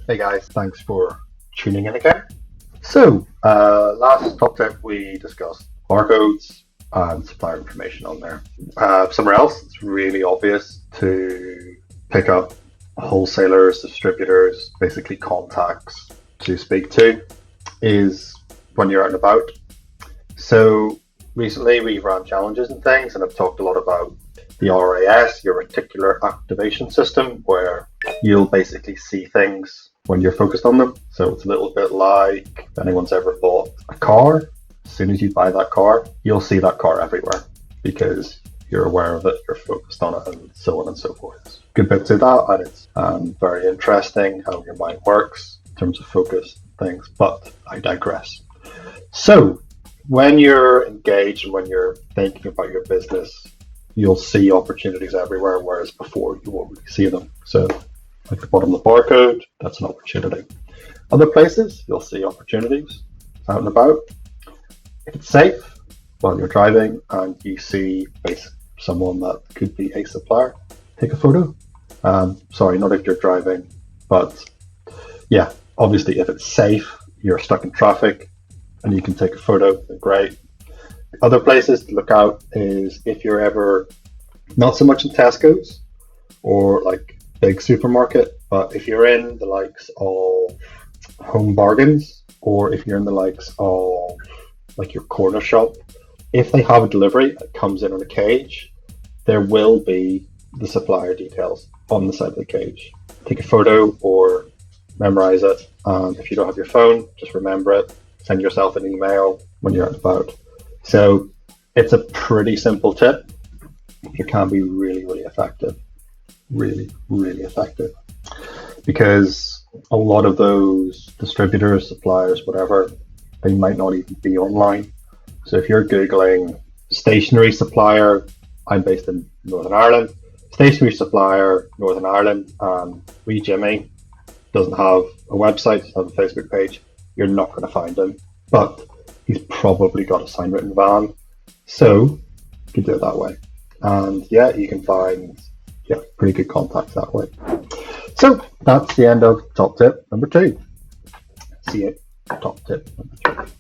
Hey guys, thanks for tuning in again. So, last top tip we discussed barcodes and supplier information on there. Somewhere else, it's really obvious to pick up wholesalers, distributors, basically contacts to speak to is when you're out and about. So, recently we ran challenges and things, and I've talked a lot about the RAS, your reticular activation system, where you'll basically see things when you're focused on them. So it's a little bit like if anyone's ever bought a car, as soon as you buy that car, you'll see that car everywhere because you're aware of it, you're focused on it, and so on and so forth. Good bit to that, and it's very interesting how your mind works in terms of focus things, but I digress. So when you're engaged and when you're thinking about your business, you'll see opportunities everywhere, whereas before you won't really see them. So like the bottom of the barcode, that's an opportunity. Other places, you'll see opportunities out and about. If it's safe while you're driving and you see someone that could be a supplier, take a photo. Sorry, not if you're driving, but yeah, obviously if it's safe, you're stuck in traffic and you can take a photo, then great. Other places to look out is if you're ever not so much in Tesco's or like big supermarket, but if you're in the likes of Home Bargains or if you're in the likes of like your corner shop, if they have a delivery that comes in on a cage, there will be the supplier details on the side of the cage. Take a photo or memorize it, and if you don't have your phone, just remember it. Send yourself an email when you're out and about. So it's a pretty simple tip. It can be really, really effective. Really, really effective. Because a lot of those distributors, suppliers, whatever, they might not even be online. So if you're Googling stationery supplier, I'm based in Northern Ireland, stationery supplier, Northern Ireland, and wee Jimmy doesn't have a website, doesn't have a Facebook page, you're not going to find him. But he's probably got a sign written van. So you can do it that way. And yeah, you can find pretty good contacts that way. So that's the end of top tip number 2. See you top tip number 3.